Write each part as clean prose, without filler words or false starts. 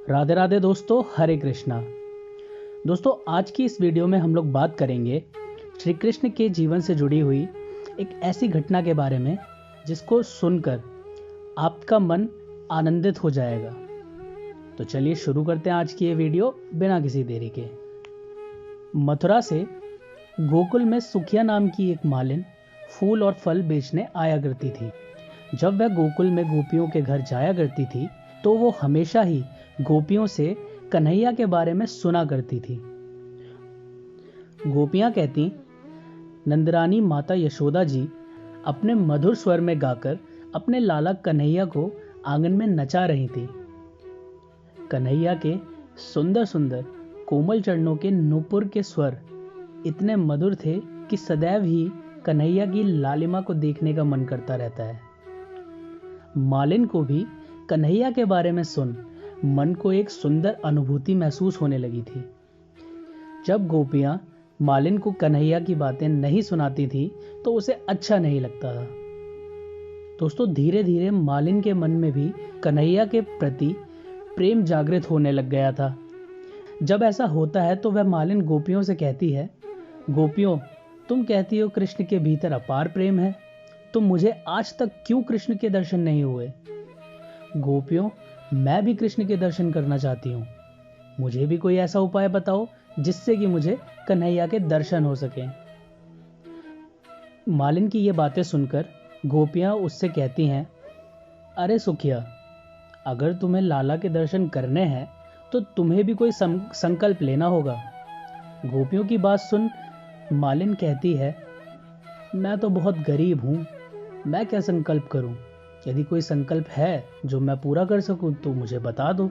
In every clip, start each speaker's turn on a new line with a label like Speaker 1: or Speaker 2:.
Speaker 1: राधे राधे दोस्तों, हरे कृष्णा। दोस्तों, आज की इस वीडियो में हम लोग बात करेंगे श्री कृष्ण के जीवन से जुड़ी हुई एक ऐसी घटना के बारे में जिसको सुनकर आपका मन आनंदित हो जाएगा। तो चलिए शुरू करते हैं आज की ये वीडियो बिना किसी देरी के। मथुरा से गोकुल में सुखिया नाम की एक मालिन फूल और फल बेचने आया करती थी। जब वह गोकुल में गोपियों के घर जाया करती थी तो वो हमेशा ही गोपियों से कन्हैया के बारे में सुना करती थी। गोपियां कहती, नंदरानी माता यशोदा जी अपने मधुर स्वर में गाकर अपने लाला कन्हैया को आंगन में नचा रही थी। कन्हैया के सुंदर सुंदर कोमल चरणों के नूपुर के स्वर इतने मधुर थे कि सदैव ही कन्हैया की लालिमा को देखने का मन करता रहता है। मालिन को भी कन्हैया के बारे में सुन मन को एक सुंदर अनुभूति महसूस होने लगी थी। जब गोपियां मालिन को कन्हैया की बातें नहीं सुनाती थी तो उसे अच्छा नहीं लगता था। दोस्तों, धीरे धीरे मालिन के मन में भी कन्हैया के प्रति प्रेम जागृत होने लग गया था। जब ऐसा होता है तो वह मालिन गोपियों से कहती है, गोपियों, तुम कहती हो कृष्ण के भीतर अपार प्रेम है, तो मुझे आज तक क्यों कृष्ण के दर्शन नहीं हुए? गोपियों, मैं भी कृष्ण के दर्शन करना चाहती हूँ। मुझे भी कोई ऐसा उपाय बताओ जिससे कि मुझे कन्हैया के दर्शन हो सके। मालिन की ये बातें सुनकर गोपियां उससे कहती हैं, अरे सुखिया, अगर तुम्हें लाला के दर्शन करने हैं तो तुम्हें भी कोई संकल्प लेना होगा। गोपियों की बात सुन मालिन कहती है, मैं तो बहुत गरीब हूँ, मैं क्या संकल्प करूँ? यदि कोई संकल्प है जो मैं पूरा कर सकूं तो मुझे बता दो।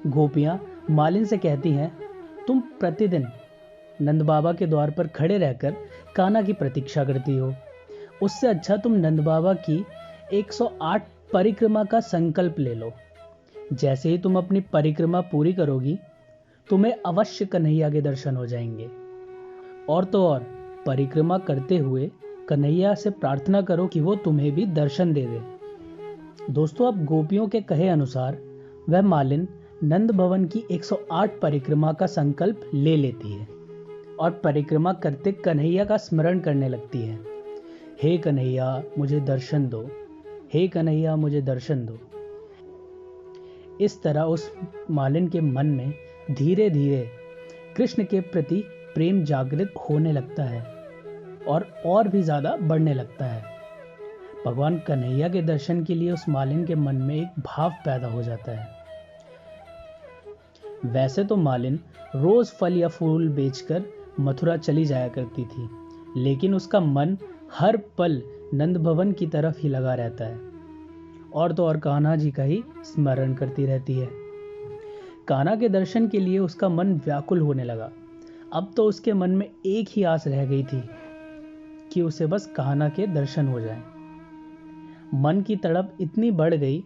Speaker 1: गोपियां मालिन से कहती हैं, तुम प्रतिदिन नंद बाबा के द्वार पर खड़े रहकर कान्हा की प्रतीक्षा करती हो। उससे अच्छा तुम नंद बाबा की 108 परिक्रमा का संकल्प ले लो। जैसे ही तुम अपनी परिक्रमा पूरी करोगी तुम्हें अवश्य कन्हैया के दर्शन हो जाएंगे। और तो और परिक्रमा करते हुए कन्हैया से प्रार्थना करो कि वो तुम्हें भी दर्शन दे दे। दोस्तों, अब गोपियों के कहे अनुसार वह मालिन नंद भवन की 108 परिक्रमा का संकल्प ले लेती है और परिक्रमा करते कन्हैया का स्मरण करने लगती है। हे कन्हैया, मुझे दर्शन दो, हे कन्हैया, मुझे दर्शन दो। इस तरह उस मालिन के मन में धीरे धीरे कृष्ण के प्रति प्रेम जागृत होने लगता है और भी ज्यादा बढ़ने लगता है। भगवान कन्हैया के दर्शन के लिए उस मालिन के मन में एक भाव पैदा हो जाता है। वैसे तो मालिन रोज फल या फूल बेचकर मथुरा चली जाया करती थी, लेकिन उसका मन हर पल नंद भवन की तरफ ही लगा रहता है और तो और कान्हा जी का ही स्मरण करती रहती है। कान्हा के दर्शन के लिए उसका मन व्याकुल होने लगा। अब तो उसके मन में एक ही आस रह गई थी कि उसे बस कान्हा के दर्शन हो जाएं। मन की तड़प इतनी बढ़ गई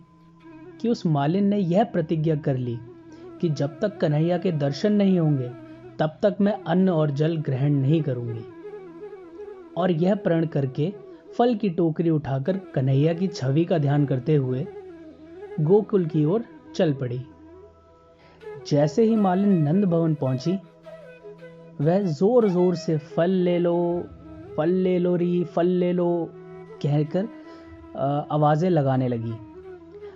Speaker 1: कि उस मालिन ने यह प्रतिज्ञा कर ली कि जब तक कन्हैया के दर्शन नहीं होंगे तब तक मैं अन्न और जल ग्रहण नहीं करूंगी। और यह प्रण करके फल की टोकरी उठाकर कन्हैया की छवि का ध्यान करते हुए गोकुल की ओर चल पड़ी। जैसे ही मालिन नंद भवन पहुंची वह जोर जोर से फल ले लो, फल ले लो री, फल ले लो कहकर आवाजें लगाने लगी।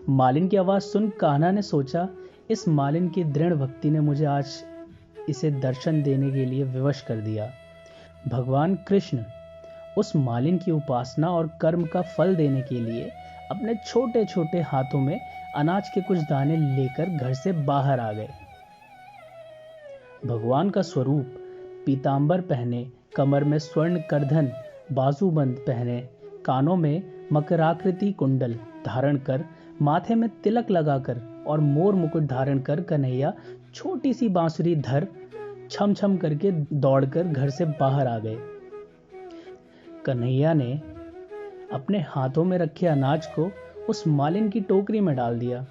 Speaker 1: मालिन की आवाज सुन कान्हा ने सोचा, इस मालिन की दृढ़ भक्ति ने मुझे आज इसे दर्शन देने के लिए विवश कर दिया। भगवान कृष्ण उस मालिन की उपासना और कर्म का फल देने के लिए अपने छोटे छोटे हाथों में अनाज के कुछ दाने लेकर घर से बाहर आ गए। भगवान का स्वरूप पीतांबर पहने, कमर में स्वर्ण करधन, बाजूबंद पहने, कानों में मकराकृति कुंडल धारण कर, माथे में तिलक लगाकर और मोर मुकुट धारण कर कन्हैया छोटी सी बांसुरी धर छम छम करके दौड़कर घर से बाहर आ गए। कन्हैया ने अपने हाथों में रखे अनाज को उस मालिन की टोकरी में डाल दिया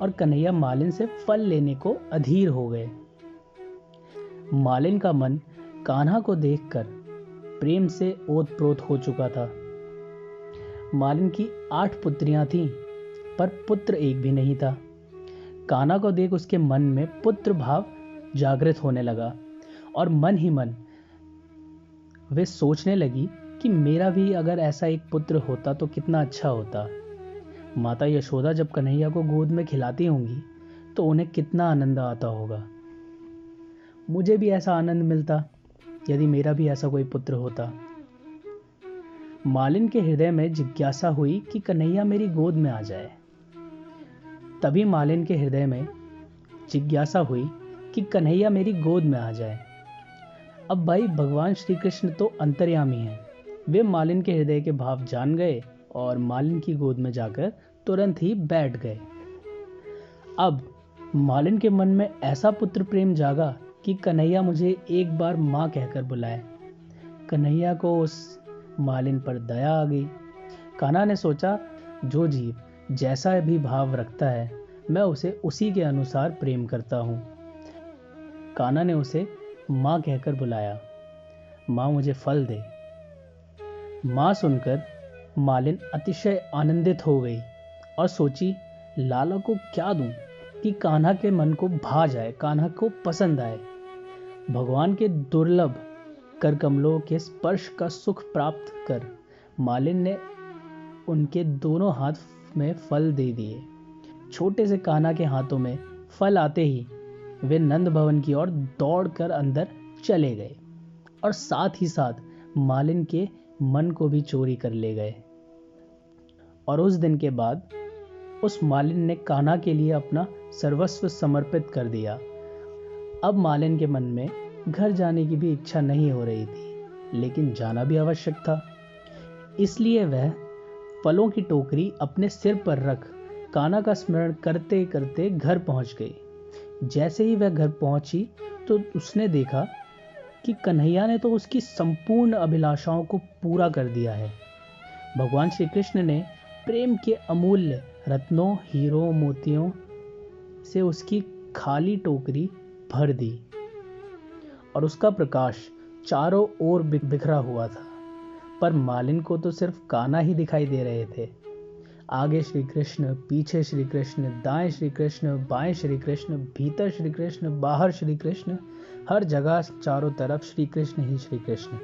Speaker 1: और कन्हैया मालिन से फल लेने को अधीर हो गए। मालिन का मन कान्हा को देखकर प्रेम से ओतप्रोत हो चुका था। मालिन की 8 पुत्रियां थीं, पर पुत्र एक भी नहीं था। कान्हा को देख उसके मन में पुत्र भाव जागृत होने लगा और मन ही मन वे सोचने लगी कि मेरा भी अगर ऐसा एक पुत्र होता तो कितना अच्छा होता। माता यशोदा जब कन्हैया को गोद में खिलाती होंगी तो उन्हें कितना आनंद आता होगा। मुझे भी ऐसा आनंद मिलता यदि मेरा भी ऐसा कोई पुत्र होता। मालिन के हृदय में जिज्ञासा हुई कि कन्हैया मेरी गोद में आ जाए। तभी मालिन के हृदय में जिज्ञासा हुई कि कन्हैया मेरी गोद में आ जाए। अब भाई भगवान श्री कृष्ण तो अंतर्यामी हैं। वे मालिन के हृदय के भाव जान गए और मालिन की गोद में जाकर तुरंत ही बैठ गए। अब मालिन के मन में ऐसा पुत्र प्रेम जागा कि कन्हैया मुझे एक बार माँ कहकर बुलाए। कन्हैया को उस मालिन पर दया आ गई। कान्हा ने सोचा, जो जीव जैसा भी भाव रखता है मैं उसे उसी के अनुसार प्रेम करता हूँ। कान्हा ने उसे माँ कहकर बुलाया। माँ मुझे फल दे। माँ सुनकर मालिन अतिशय आनंदित हो गई और सोची, लाला को क्या दूं कि कान्हा के मन को भा जाए, कान्हा को पसंद आए। भगवान के दुर्लभ कर कमलों के स्पर्श का सुख प्राप्त कर मालिन ने उनके दोनों हाथ में फल दे दिए। छोटे से कान्हा के हाथों में फल आते ही वे नंद भवन की ओर दौड़कर अंदर चले गए और साथ ही साथ मालिन के मन को भी चोरी कर ले गए। और उस दिन के बाद उस मालिन ने कान्हा के लिए अपना सर्वस्व समर्पित कर दिया। अब मालिन के मन में घर जाने की भी इच्छा नहीं हो रही थी, लेकिन जाना भी आवश्यक था। इसलिए वह फलों की टोकरी अपने सिर पर रख कान्हा का स्मरण करते करते घर पहुंच गई। जैसे ही वह घर पहुंची तो उसने देखा कि कन्हैया ने तो उसकी संपूर्ण अभिलाषाओं को पूरा कर दिया है। भगवान श्री कृष्ण ने प्रेम के अमूल्य रत्नों, हीरों, मोतियों से उसकी खाली टोकरी भर दी और उसका प्रकाश चारों ओर बिखरा हुआ था। पर मालिन को तो सिर्फ कान्हा ही दिखाई दे रहे थे। आगे श्री कृष्ण, पीछे श्री कृष्ण, दाएं श्री कृष्ण, बाएं श्री कृष्ण, भीतर श्री कृष्ण, बाहर श्री कृष्ण, हर जगह चारों तरफ श्री कृष्ण ही श्री कृष्ण।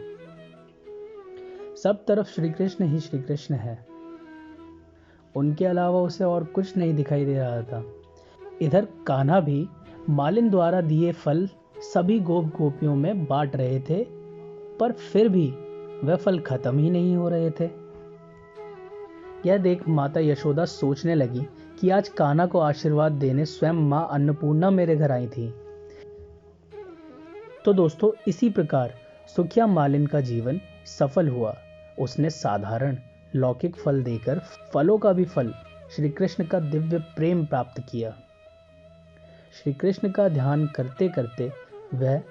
Speaker 1: सब तरफ श्री कृष्ण ही श्री कृष्ण है। उनके अलावा उसे और कुछ नहीं दिखाई दे रहा था। इधर कान्हा भी मालिन द्वारा दिए फल सभी गोप गोपियों में बांट रहे थे, पर फिर भी वह फल खत्म ही नहीं हो रहे थे। यह देख माता यशोदा सोचने लगी कि आज कान्हा को आशीर्वाद देने स्वयं मां अन्नपूर्णा मेरे घर आई थी। तो दोस्तों, इसी प्रकार सुखिया मालिन का जीवन सफल हुआ। उसने साधारण लौकिक फल देकर फलों का भी फल श्री कृष्ण का दिव्य प्रेम प्राप्त किया। श्री कृष्ण का ध्यान करते करते वह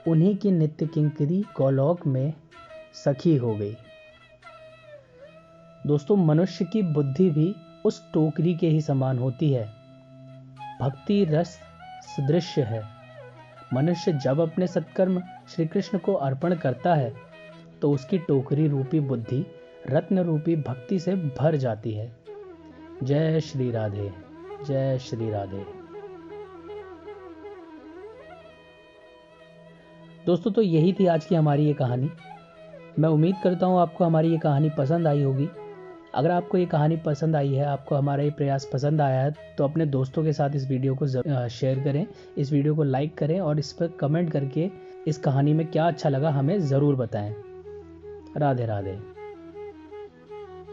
Speaker 1: उन्हीं की नित्य किंकरी गोलोक में सखी हो गई। दोस्तों, मनुष्य की बुद्धि भी उस टोकरी के ही समान होती है। भक्ति रस सदृश है। मनुष्य जब अपने सत्कर्म श्री कृष्ण को अर्पण करता है तो उसकी टोकरी रूपी बुद्धि रत्न रूपी भक्ति से भर जाती है। जय श्री राधे, जय श्री राधे। दोस्तों, तो यही थी आज की हमारी ये कहानी। मैं उम्मीद करता हूँ आपको हमारी ये कहानी पसंद आई होगी। अगर आपको ये कहानी पसंद आई है, आपको हमारा ये प्रयास पसंद आया है, तो अपने दोस्तों के साथ इस वीडियो को शेयर करें, इस वीडियो को लाइक करें और इस पर कमेंट करके इस कहानी में क्या अच्छा लगा हमें ज़रूर बताएं। राधे राधे।